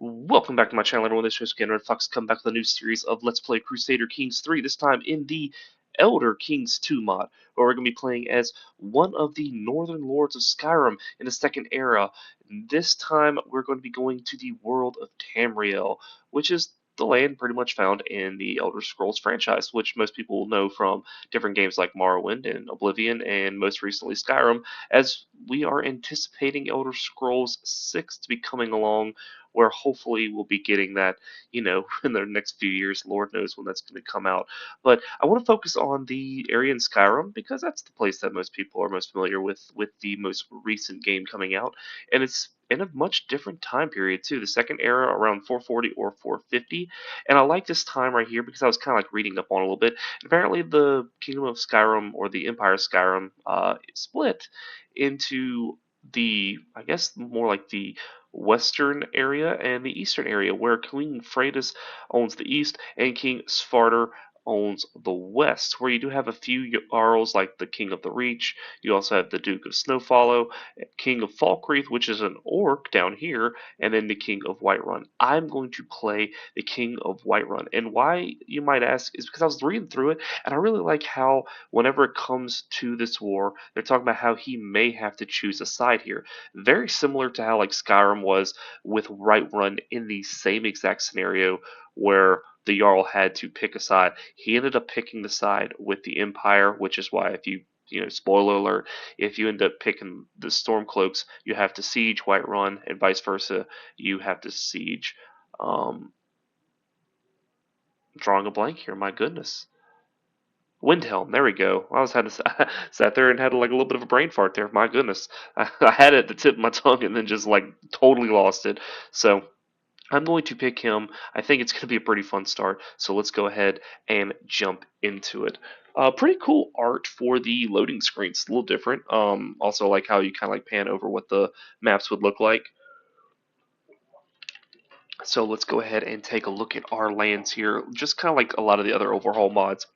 Welcome back to my channel, everyone. This is again Red Fox, come back with a new series of Let's Play Crusader Kings 3, this time in the Elder Kings 2 mod, where we're going to be playing as one of the Northern Lords of Skyrim in the Second Era. This time we're going to be going to the world of Tamriel, which is the land pretty much found in the Elder Scrolls franchise, which most people will know from different games like Morrowind and Oblivion, and most recently Skyrim, as we are anticipating Elder Scrolls 6 to be coming along, where hopefully we'll be getting that, in the next few years. Lord knows when that's going to come out. But I want to focus on the area in Skyrim because that's the place that most people are most familiar with the most recent game coming out, and it's in a much different time period too. The second era around 440 or 450, and I like this time right here because I was kind of like reading up on it a little bit. Apparently, the Kingdom of Skyrim or the Empire of Skyrim split into I guess more like the western area and the eastern area, where King Freydis owns the east and King Svartar owns the west, where you do have a few Jarls like the King of the Reach. You also have the Duke of Snowfallow, King of Falkreath, which is an orc down here, and then the King of Whiterun. I'm going to play the King of Whiterun, and why, you might ask, is because I was reading through it and I really like how whenever it comes to this war, they're talking about how he may have to choose a side here, very similar to how like Skyrim was with Whiterun in the same exact scenario where the Jarl had to pick a side. He ended up picking the side with the Empire, which is why if spoiler alert, if you end up picking the Stormcloaks, you have to siege Whiterun, and vice versa, you have to siege. Um, Drawing a blank here, my goodness. Windhelm, there we go. I was had to sat there and had like a little bit of a brain fart there. My goodness, I had it at the tip of my tongue and then just like totally lost it. So I'm going to pick him. I think it's going to be a pretty fun start. So let's go ahead and jump into it. Pretty cool art for the loading screen. It's a little different. Also like how you kind of like pan over what the maps would look like. So let's go ahead and take a look at our lands here. Just kind of like a lot of the other overhaul mods,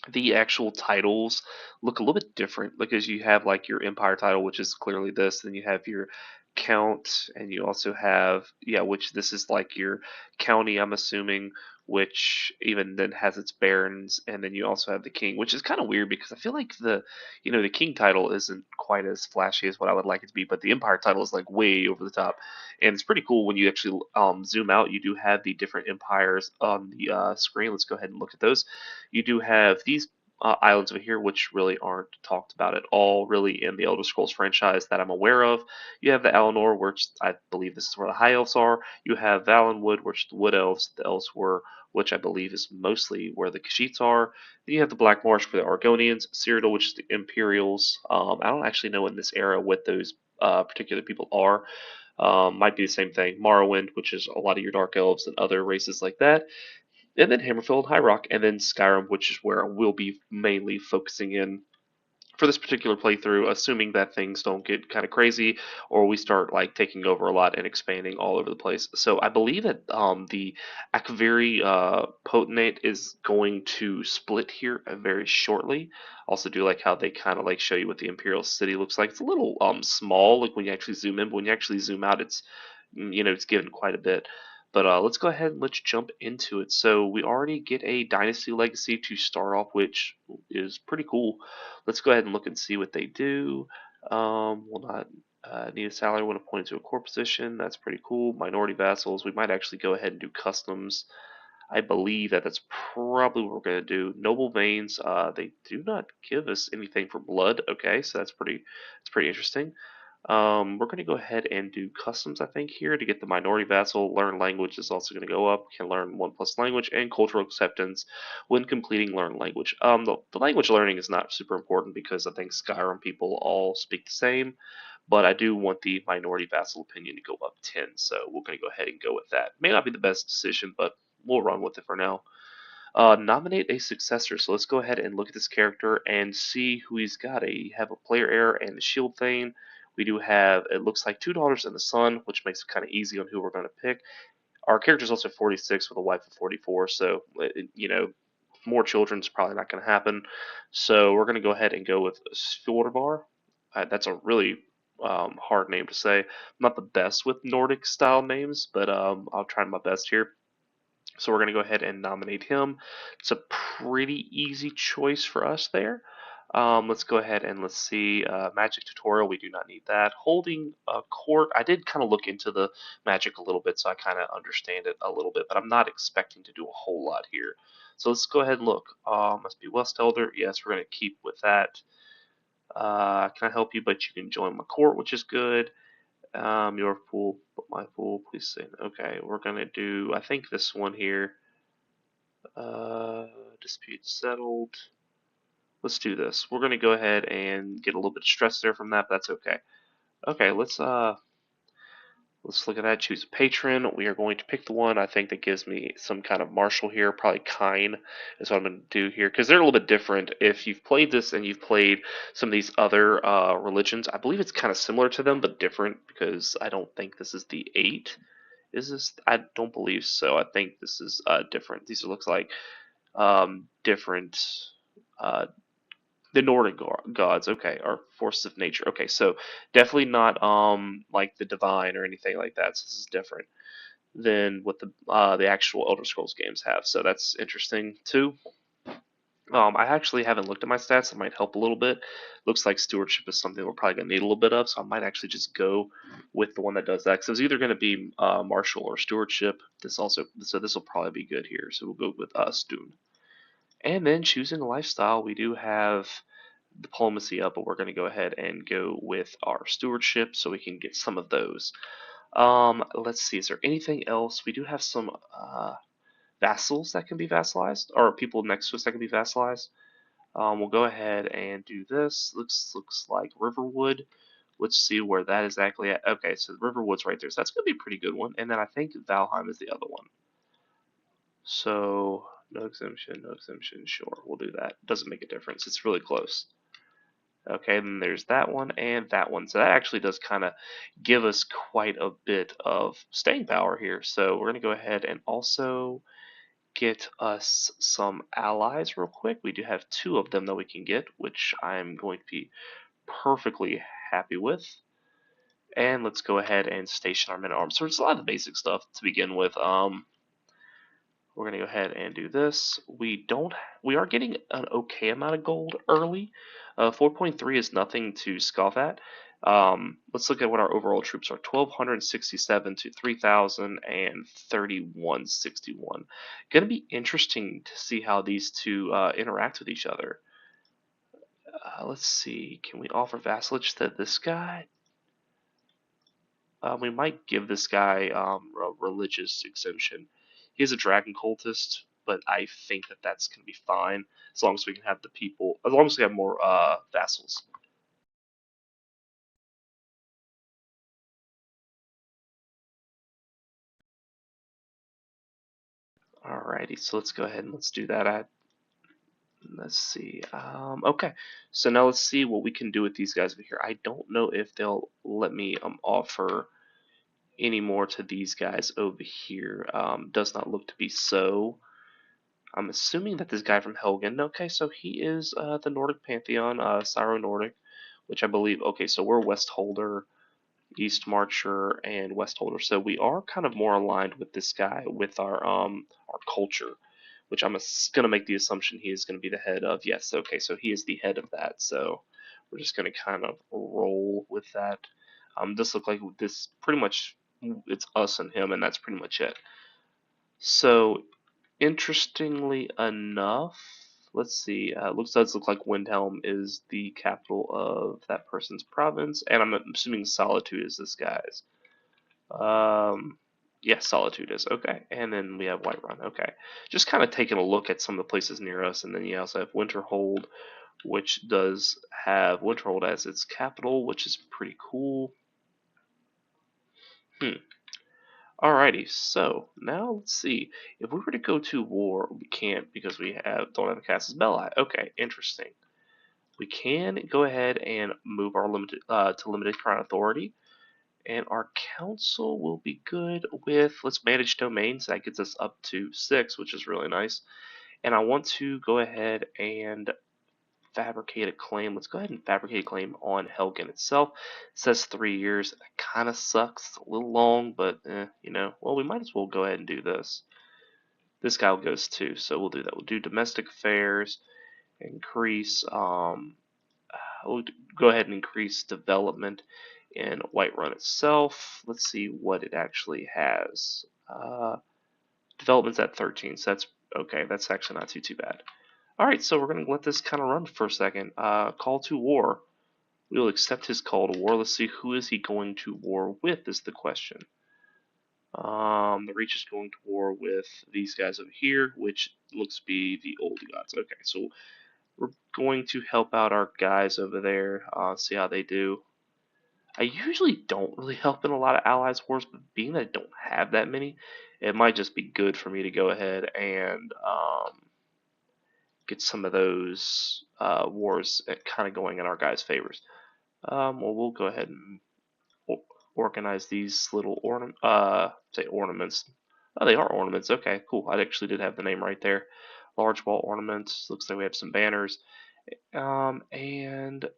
the actual titles look a little bit different because you have like your empire title, which is clearly this, then you have your count, and you also have, yeah, which this is like your county, I'm assuming, which even then has its barons, and then you also have the king, which is kind of weird because I feel like the king title isn't quite as flashy as what I would like it to be, but the empire title is like way over the top, and it's pretty cool when you actually zoom out. You do have the different empires on the screen. Let's go ahead and look at those. You do have these islands over here, which really aren't talked about at all, really, in the Elder Scrolls franchise that I'm aware of. You have the Alinor, which I believe this is where the High Elves are. You have Valenwood, which the Wood Elves, the Elves were, which I believe is mostly where the Kashites are. Then you have the Black Marsh for the Argonians, Cyrodiil, which is the Imperials. I don't actually know in this era what those particular people are. Might be the same thing. Morrowind, which is a lot of your Dark Elves and other races like that, and then Hammerfell and High Rock, and then Skyrim, which is where we'll be mainly focusing in for this particular playthrough, assuming that things don't get kind of crazy or we start like taking over a lot and expanding all over the place. So I believe that the Akaviri Potentate is going to split here very shortly. Also, do like how they kind of like show you what the Imperial City looks like. It's a little small, like when you actually zoom in, but when you actually zoom out, it's given quite a bit. But let's go ahead and let's jump into it. So we already get a Dynasty Legacy to start off, which is pretty cool. Let's go ahead and look and see what they do. Will not need a salary when appointed to a core position. That's pretty cool. Minority vassals. We might actually go ahead and do customs. I believe that that's probably what we're going to do. Noble veins. They do not give us anything for blood. Okay, so that's pretty interesting. We're going to go ahead and do customs, I think, here to get the minority vassal. Learn language is also going to go up. Can learn 1+ language and cultural acceptance when completing learn language. The language learning is not super important because I think Skyrim people all speak the same, but I do want the minority vassal opinion to go up 10, so we're going to go ahead and go with that. May not be the best decision, but we'll run with it for now. Nominate a successor. So let's go ahead and look at this character and see who he's got. Have a player heir and a shield thane. We do have, it looks like, two daughters and a son, which makes it kind of easy on who we're going to pick. Our character's also 46 with a wife of 44, so, more children's probably not going to happen. So we're going to go ahead and go with Fjorbar. That's a really hard name to say. I'm not the best with Nordic style names, but I'll try my best here. So we're going to go ahead and nominate him. It's a pretty easy choice for us there. Let's go ahead and let's see. Magic tutorial, we do not need that. Holding a court, I did kind of look into the magic a little bit, so I kind of understand it a little bit, but I'm not expecting to do a whole lot here. So let's go ahead and look. Must be West Elder. Yes, we're going to keep with that. Can I help you? But you can join my court, which is good. Your pool, but my pool, please say. Okay, we're going to do, I think this one here. Uh, dispute settled. Let's do this. We're going to go ahead and get a little bit of stress there from that, but that's okay. Okay, let's look at that. Choose a patron. We are going to pick the one I think that gives me some kind of martial here. Probably Kine is what I'm going to do here because they're a little bit different. If you've played this and you've played some of these other religions, I believe it's kind of similar to them but different because I don't think this is the 8. Is this? I don't believe so. I think this is different. These looks like different. Uh, the Nordic gods, okay, are forces of nature. Okay, so definitely not like the divine or anything like that. So this is different than what the actual Elder Scrolls games have. So that's interesting too. I actually haven't looked at my stats. It might help a little bit. Looks like stewardship is something we're probably gonna need a little bit of, so I might actually just go with the one that does that. Because it's either gonna be martial or stewardship. This will probably be good here. So we'll go with Stune. And then choosing a lifestyle, we do have diplomacy up, but we're going to go ahead and go with our stewardship so we can get some of those. Let's see, is there anything else? We do have some vassals that can be vassalized, or people next to us that can be vassalized. We'll go ahead and do this. Looks like Riverwood. Let's see where that is exactly at. Okay, so Riverwood's right there, so that's going to be a pretty good one. And then I think Valheim is the other one. So no exemption, no exemption. Sure, we'll do that. Doesn't make a difference. It's really close. Okay, then there's that one and that one. So that actually does kind of give us quite a bit of staying power here. So we're going to go ahead and also get us some allies real quick. We do have 2 of them that we can get, which I'm going to be perfectly happy with. And let's go ahead and station our men at arms. So it's a lot of the basic stuff to begin with. We're going to go ahead and do this. We are getting an okay amount of gold early. 4.3 is nothing to scoff at. Let's look at what our overall troops are. 1,267 to 3,031.61. Going to be interesting to see how these two interact with each other. Let's see. Can we offer vassalage to this guy? We might give this guy a religious exemption. He's a dragon cultist, but I think that that's going to be fine as long as we can have the people, as long as we have more vassals. Alrighty, so let's go ahead and let's do that. Let's see. Okay, so now let's see what we can do with these guys over here. I don't know if they'll let me offer any more to these guys over here. Does not look to be so. I'm assuming that this guy from Helgen, okay, so he is the Nordic Pantheon, Syro-Nordic, which I believe, okay, so we're Westholder, East Marcher, and Westholder, so we are kind of more aligned with this guy, with our culture, which I'm going to make the assumption he is going to be the head of, yes, okay, so he is the head of that, so we're just going to kind of roll with that. This looks like this pretty much, it's us and him, and that's pretty much it. So interestingly enough, let's see. Does look like Windhelm is the capital of that person's province, and I'm assuming Solitude is this guy's. Yeah, Solitude is okay, and then we have Whiterun. Okay, just kind of taking a look at some of the places near us, and then you also have Winterhold, which does have Winterhold as its capital, which is pretty cool. Hmm. Alrighty, so now let's see. If we were to go to war, we can't because don't have a Casus Belli. Okay, interesting. We can go ahead and move our limited to limited crown authority, and our council will be good with let's manage domains. That gets us up to 6, which is really nice. And I want to go ahead and fabricate a claim. Let's go ahead and fabricate a claim on Helgen itself. It says 3 years. That kind of sucks. It's a little long, but you know, well, we might as well go ahead and do this. This guy goes too, so we'll do that. We'll do domestic affairs, increase. We'll go ahead and increase development in Whiterun itself. Let's see what it actually has. Development's at 13, so that's okay. That's actually not too bad. Alright, so we're going to let this kind of run for a second. Call to war. We will accept his call to war. Let's see, who is he going to war with is the question. The Reach is going to war with these guys over here, which looks to be the old gods. Okay, so we're going to help out our guys over there, see how they do. I usually don't really help in a lot of allies wars, but being that I don't have that many, it might just be good for me to go ahead and get some of those wars kind of going in our guys' favors. Well, we'll go ahead and organize these little say ornaments. Oh, they are ornaments. Okay, cool. I actually did have the name right there. Large wall ornaments. Looks like we have some banners. And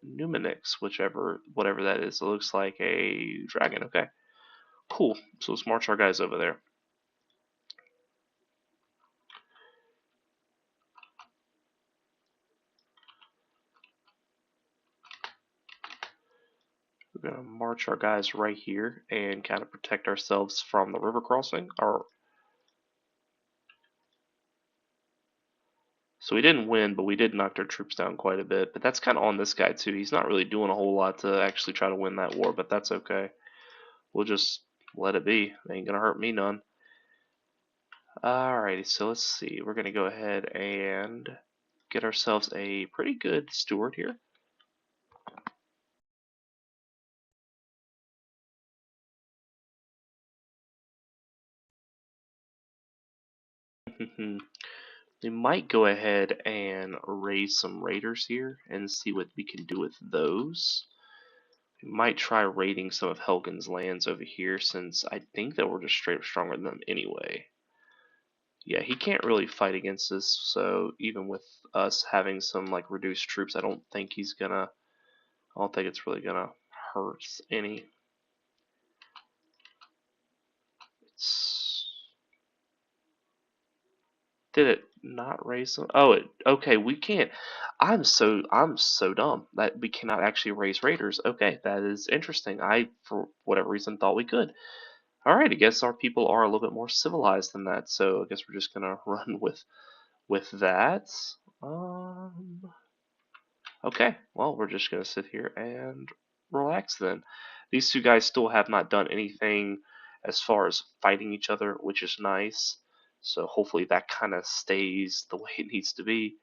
Numenix, whatever that is. It looks like a dragon. Okay, cool. So let's march our guys over there. We're gonna march our guys right here and kind of protect ourselves from the river crossing. So we didn't win, but we did knock their troops down quite a bit. But that's kind of on this guy too. He's not really doing a whole lot to actually try to win that war, but that's okay. We'll just let it be. It ain't gonna hurt me none. Alrighty, so let's see. We're gonna go ahead and get ourselves a pretty good steward here. We might go ahead and raise some raiders here and see what we can do with those. We might try raiding some of Helgen's lands over here since I think that we're just straight up stronger than them anyway. Yeah, he can't really fight against us, so even with us having some like reduced troops, I don't think it's really gonna hurt any. Did it not raise them? Oh, okay. We can't. I'm so dumb that we cannot actually raise raiders. Okay, that is interesting. I, for whatever reason, thought we could. All right, I guess our people are a little bit more civilized than that. So I guess we're just gonna run with that. Um. Okay. Well, we're just gonna sit here and relax then. These two guys still have not done anything as far as fighting each other, which is nice. So hopefully that kind of stays the way it needs to be.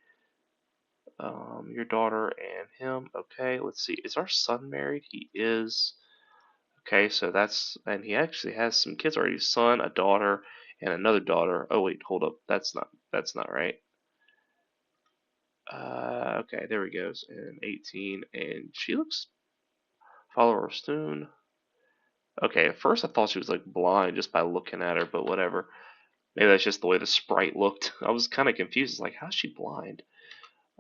Your daughter and him. Okay, let's see. Is our son married? He is. Okay, so and he actually has some kids already. A son, a daughter, and another daughter. Oh wait, hold up. That's not right. Okay, there we go. And 18, and she looks follower soon. Okay, at first I thought she was like blind just by looking at her, but whatever. Maybe that's just the way the sprite looked. I was kind of confused. Like, how's she blind?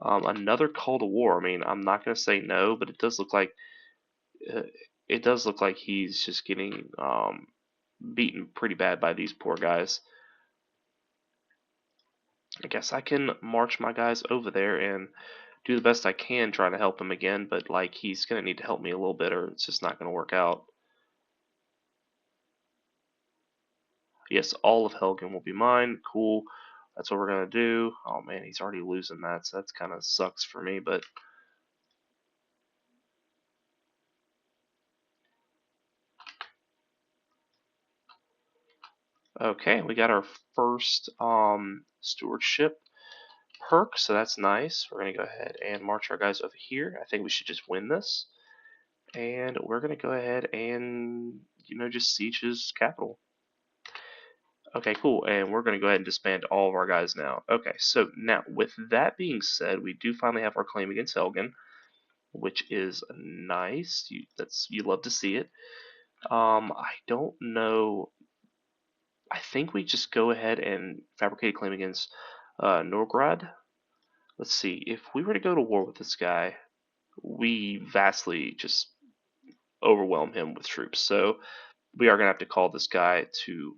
Another call to war. I mean, I'm not gonna say no, but uh, it does look like he's just getting beaten pretty bad by these poor guys. I guess I can march my guys over there and do the best I can trying to help him again, but like he's gonna need to help me a little bit, or it's just not gonna work out. Yes, all of Helgen will be mine. Cool. That's what we're gonna do. Oh man, he's already losing that, so that's kind of sucks for me, but okay, we got our first stewardship perk, so that's nice. We're gonna go ahead and march our guys over here. I think we should just win this, and we're gonna go ahead and just siege his capital. Okay, cool. And we're going to go ahead and disband all of our guys now. Okay, so now with that being said, we do finally have our claim against Helgen, which is nice. You love to see it. I don't know. I think we just go ahead and fabricate a claim against Norgrad. Let's see, if we were to go to war with this guy, we vastly just overwhelm him with troops. So we are going to have to call this guy to.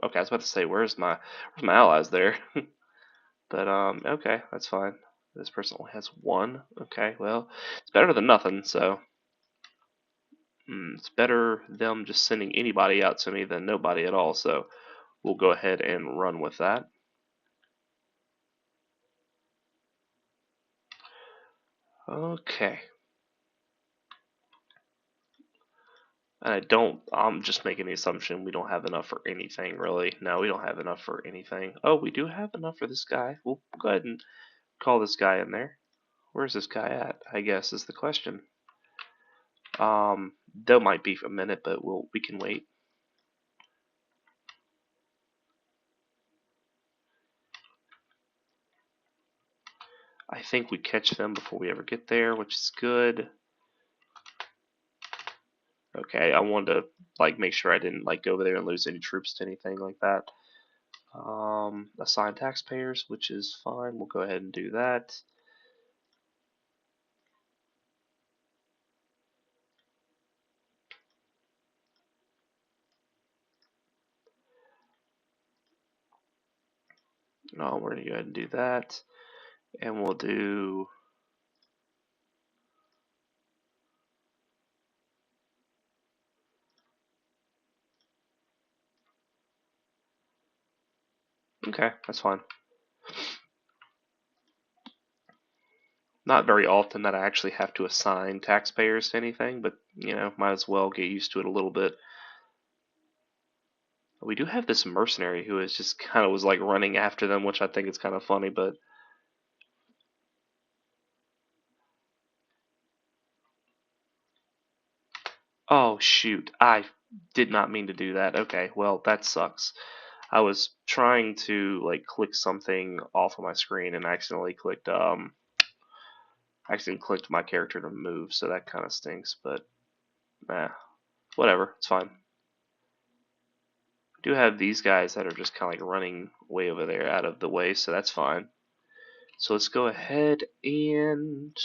Okay, I was about to say, where's my allies there? But okay, that's fine. This person only has one. Okay, well, it's better than nothing. So it's better them just sending anybody out to me than nobody at all. So we'll go ahead and run with that. Okay. I'm just making the assumption we don't have enough for anything, really. No, we don't have enough for anything. Oh, we do have enough for this guy. We'll go ahead and call this guy in there. Where's this guy at, I guess, is the question. There might be a minute, but we can wait. I think we catch them before we ever get there, which is good. Okay, I wanted to make sure I didn't go over there and lose any troops to anything like that. Assign taxpayers, which is fine. We'll go ahead and do that. No, we're gonna go ahead and do that, and we'll do. Okay, that's fine. Not very often that I actually have to assign taxpayers to anything, but might as well get used to it a little bit. We do have this mercenary who is just kind of was running after them, which I think is kind of funny, but oh shoot, I did not mean to do that. Okay, well that sucks. I was trying to click something off of my screen and accidentally clicked my character to move, so that kind of stinks, but whatever, it's fine. We do have these guys that are just kind of running way over there out of the way, so that's fine. So let's go ahead and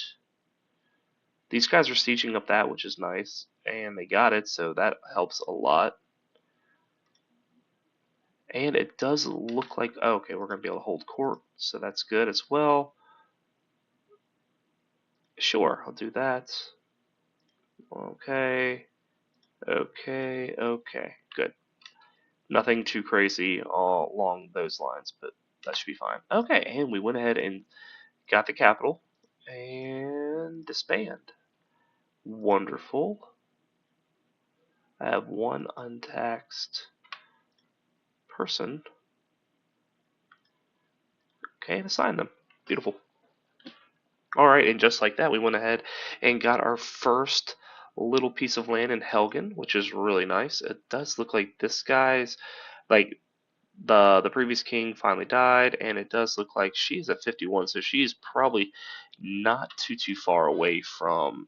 these guys are sieging up that, which is nice, and they got it, so that helps a lot. And it does look like, oh, okay, we're going to be able to hold court, so that's good as well. Sure, I'll do that. Okay, okay, good. Nothing too crazy all along those lines, but that should be fine. Okay, and we went ahead and got the capital and disband. Wonderful. I have one untaxed person. Okay, and assign them. Beautiful. Alright, and just like that, we went ahead and got our first little piece of land in Helgen, which is really nice. It does look like this guy's, like, the previous king finally died, and it does look like she's at 51, so she's probably not too far away from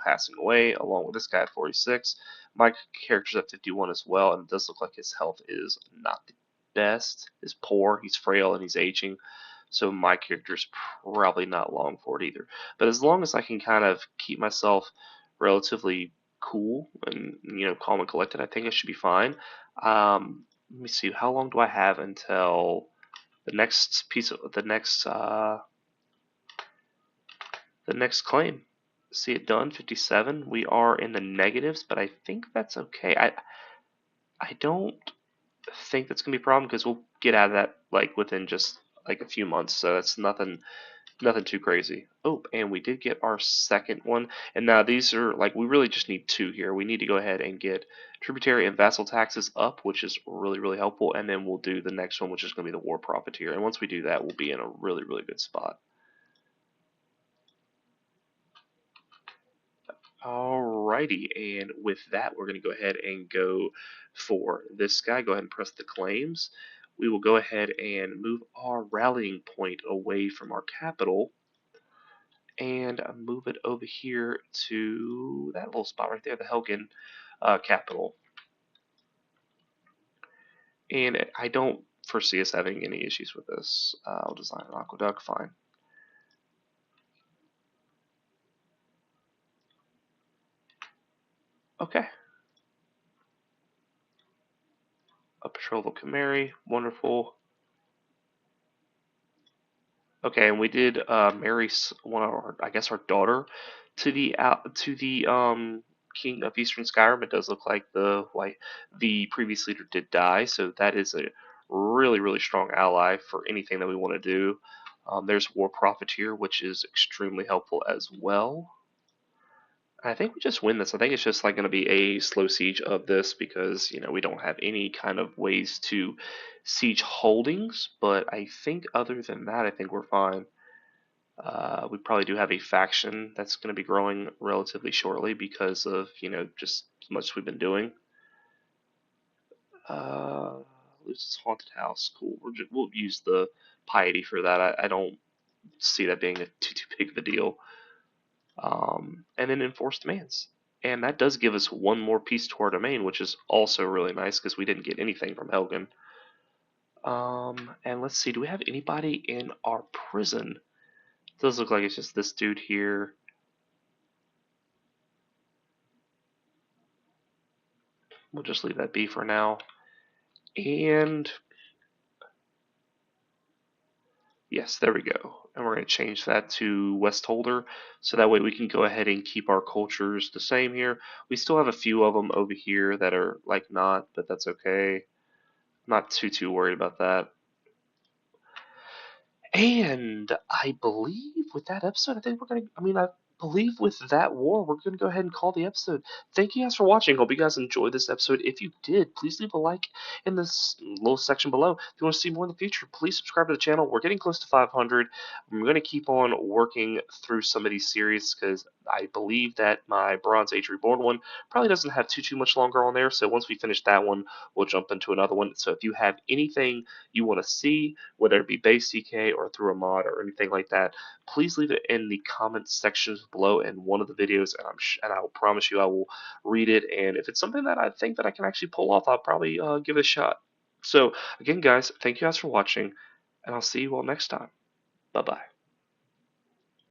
passing away, along with this guy at 46. My character's at 51 as well, and it does look like his health is not the best. Is poor, he's frail, and he's aging, so my character's probably not long for it either. But as long as I can kind of keep myself relatively cool and calm and collected, I think I should be fine. Let me see, how long do I have until the next piece of the next claim? See it done, 57. We are in the negatives, but I think that's okay. I don't think that's gonna be a problem because we'll get out of that within just a few months, so that's nothing too crazy. Oh, and we did get our second one. And now these are we really just need two here. We need to go ahead and get tributary and vassal taxes up, which is really helpful. And then we'll do the next one, which is going to be the war profiteer. And once we do that, we'll be in a really good spot. Alrighty, and with that, we're going to go ahead and go for this guy. Go ahead and press the claims. We will go ahead and move our rallying point away from our capital and move it over here to that little spot right there, the Helgen capital. And I don't foresee us having any issues with this. I'll design an aqueduct, fine. Okay. A betrothal can marry, wonderful. Okay, and we did marry one of our, I guess, our daughter to the king of Eastern Skyrim. It does look like the previous leader did die, so that is a really strong ally for anything that we want to do. There's War Profiteer, which is extremely helpful as well. I think we just win this. I think it's just like going to be a slow siege of this because we don't have any kind of ways to siege holdings. But I think other than that, I think we're fine. We probably do have a faction that's going to be growing relatively shortly because of just as much as we've been doing. This haunted house, cool. We'll use the piety for that. I don't see that being too big of a deal. And then enforced demands, and that does give us one more piece to our domain, which is also really nice because we didn't get anything from Helgen. And let's see, do we have anybody in our prison? It does look like it's just this dude here. We'll just leave that be for now. And yes, there we go. And we're going to change that to Westholder, so that way we can go ahead and keep our cultures the same here. We still have a few of them over here that are like not, but that's okay. Not too worried about that. And I believe with that episode, I believe with that war, we're going to go ahead and call the episode. Thank you guys for watching. Hope you guys enjoyed this episode. If you did, please leave a like in this little section below. If you want to see more in the future, please subscribe to the channel. We're getting close to 500. I'm going to keep on working through some of these series because I believe that my Bronze Age Reborn one probably doesn't have too much longer on there. So once we finish that one, we'll jump into another one. So if you have anything you want to see, whether it be base CK or through a mod or anything like that, please leave it in the comments sections below in one of the videos, and I will promise you I will read it. And if it's something that I think that I can actually pull off, I'll probably give it a shot. So again, guys, thank you guys for watching, and I'll see you all next time. Bye bye.